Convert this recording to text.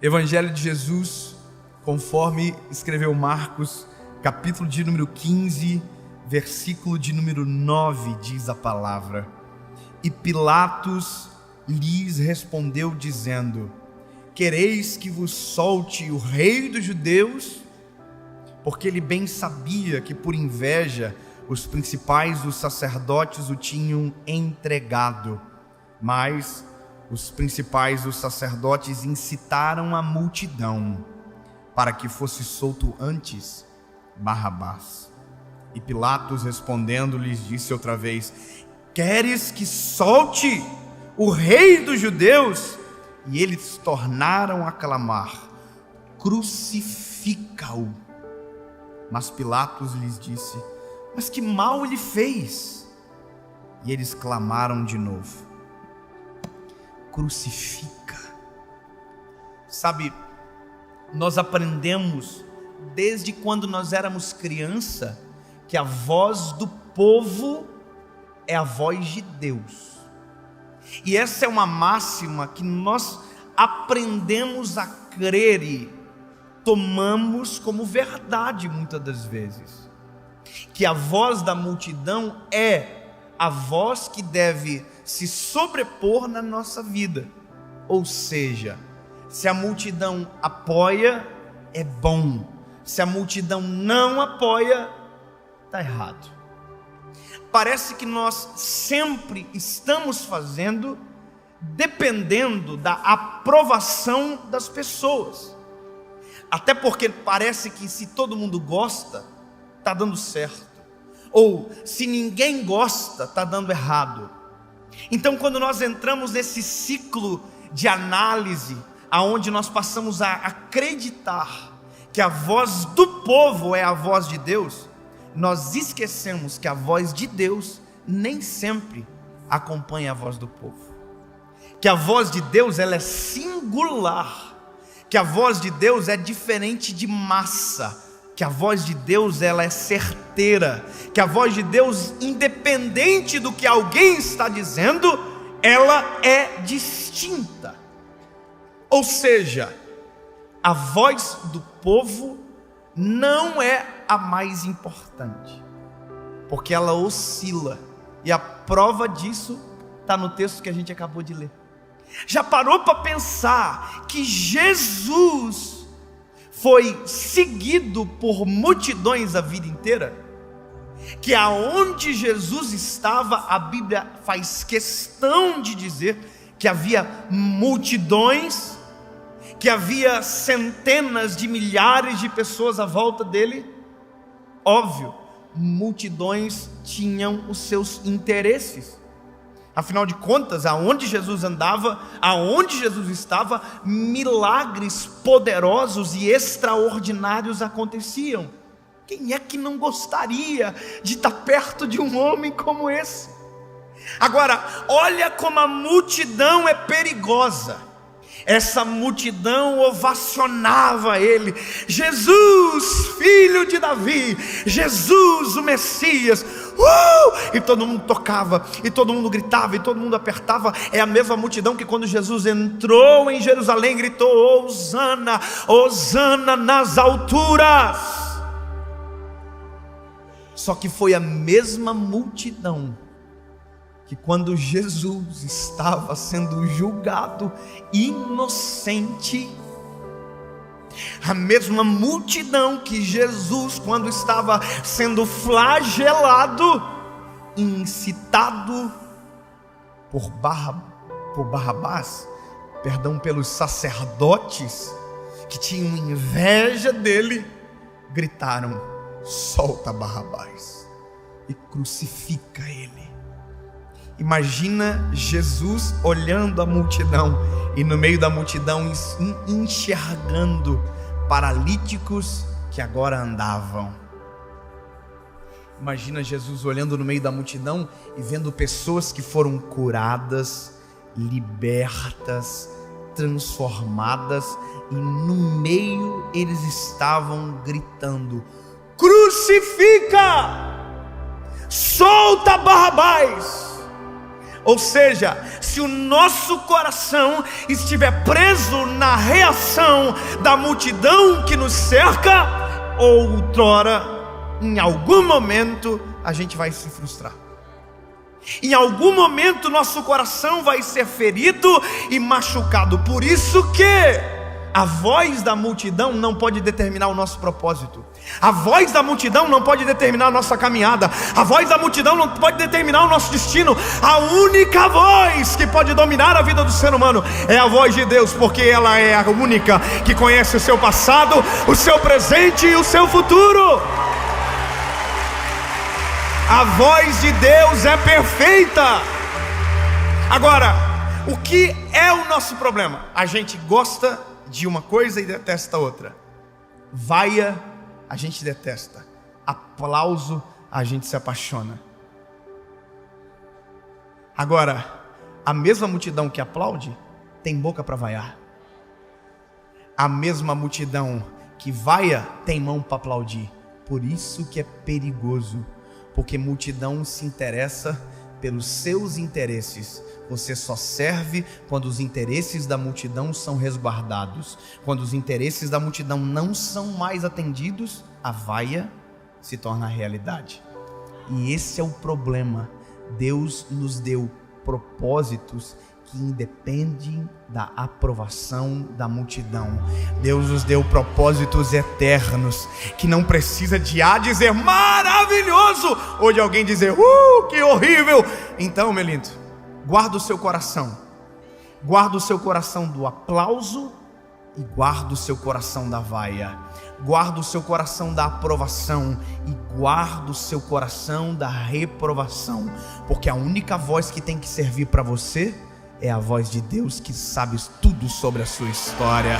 Evangelho de Jesus, conforme escreveu Marcos, capítulo de número 15, versículo de número 9, diz a palavra: E Pilatos lhes respondeu dizendo: Quereis que vos solte o rei dos judeus? Porque ele bem sabia que por inveja os principais dos sacerdotes o tinham entregado. Mas os principais dos sacerdotes incitaram a multidão para que fosse solto antes Barrabás. E Pilatos respondendo lhes disse outra vez: Queres que solte o rei dos judeus? E eles tornaram a clamar: Crucifica-o. Mas Pilatos lhes disse: Mas que mal ele fez? E eles clamaram de novo: Crucifica. Sabe, nós aprendemos desde quando nós éramos criança que a voz do povo é a voz de Deus. E essa é uma máxima que nós aprendemos a crer e tomamos como verdade muitas das vezes. Que a voz da multidão é a voz que deve se sobrepor na nossa vida. Ou seja, se a multidão apoia, é bom. Se a multidão não apoia, está errado. Parece que nós sempre estamos fazendo dependendo da aprovação das pessoas. Até porque parece que se todo mundo gosta, está dando certo. Ou se ninguém gosta, está dando errado. Então, quando nós entramos nesse ciclo de análise, aonde nós passamos a acreditar que a voz do povo é a voz de Deus, nós esquecemos que a voz de Deus nem sempre acompanha a voz do povo. Que a voz de Deus ela é singular. Que a voz de Deus é diferente de massa. Que a voz de Deus ela é certeira, que a voz de Deus, independente do que alguém está dizendo, ela é distinta. Ou seja, a voz do povo não é a mais importante, porque ela oscila, e a prova disso está no texto que a gente acabou de ler. Já parou para pensar que Jesus foi seguido por multidões a vida inteira? Que aonde Jesus estava, a Bíblia faz questão de dizer que havia multidões, que havia centenas de milhares de pessoas à volta dele. Óbvio, multidões tinham os seus interesses. Afinal de contas, aonde Jesus andava, aonde Jesus estava, milagres poderosos e extraordinários aconteciam. Quem é que não gostaria de estar perto de um homem como esse? Agora, olha como a multidão é perigosa. Essa multidão ovacionava ele: Jesus, filho de Davi, Jesus, o Messias. E todo mundo tocava, e todo mundo gritava, e todo mundo apertava. É a mesma multidão que quando Jesus entrou em Jerusalém gritou: Hosana, Hosana nas alturas. Só que foi a mesma multidão que quando Jesus estava sendo julgado inocente, a mesma multidão que Jesus, quando estava sendo flagelado, incitado por Barrabás, pelos sacerdotes que tinham inveja dele, gritaram: solta Barrabás e crucifica ele. Imagina Jesus olhando a multidão e no meio da multidão enxergando paralíticos que agora andavam. Imagina Jesus olhando no meio da multidão e vendo pessoas que foram curadas, libertas, transformadas, e no meio eles estavam gritando: crucifica! Solta Barrabás! Ou seja, se o nosso coração estiver preso na reação da multidão que nos cerca, outrora, em algum momento, a gente vai se frustrar. Em algum momento nosso coração vai ser ferido e machucado. Por isso que a voz da multidão não pode determinar o nosso propósito. A voz da multidão não pode determinar a nossa caminhada. A voz da multidão não pode determinar o nosso destino. A única voz que pode dominar a vida do ser humano é a voz de Deus, porque ela é a única que conhece o seu passado, o seu presente e o seu futuro. A voz de Deus é perfeita. Agora, o que é o nosso problema? A gente gosta de uma coisa e detesta outra. Vaia, a gente detesta. Aplauso, a gente se apaixona. Agora, a mesma multidão que aplaude tem boca para vaiar. A mesma multidão que vaia tem mão para aplaudir. Por isso que é perigoso, porque multidão se interessa pelos seus interesses. Você só serve quando os interesses da multidão são resguardados. Quando os interesses da multidão não são mais atendidos, a vaia se torna realidade. E esse é o problema. Deus nos deu propósitos que independem da aprovação da multidão. Deus nos deu propósitos eternos, que não precisa de dizer maravilhoso, ou de alguém dizer que horrível. Então, meu lindo, guarda o seu coração. Guarda o seu coração do aplauso e guarda o seu coração da vaia. Guarda o seu coração da aprovação e guarda o seu coração da reprovação, porque a única voz que tem que servir para você é a voz de Deus, que sabe tudo sobre a sua história.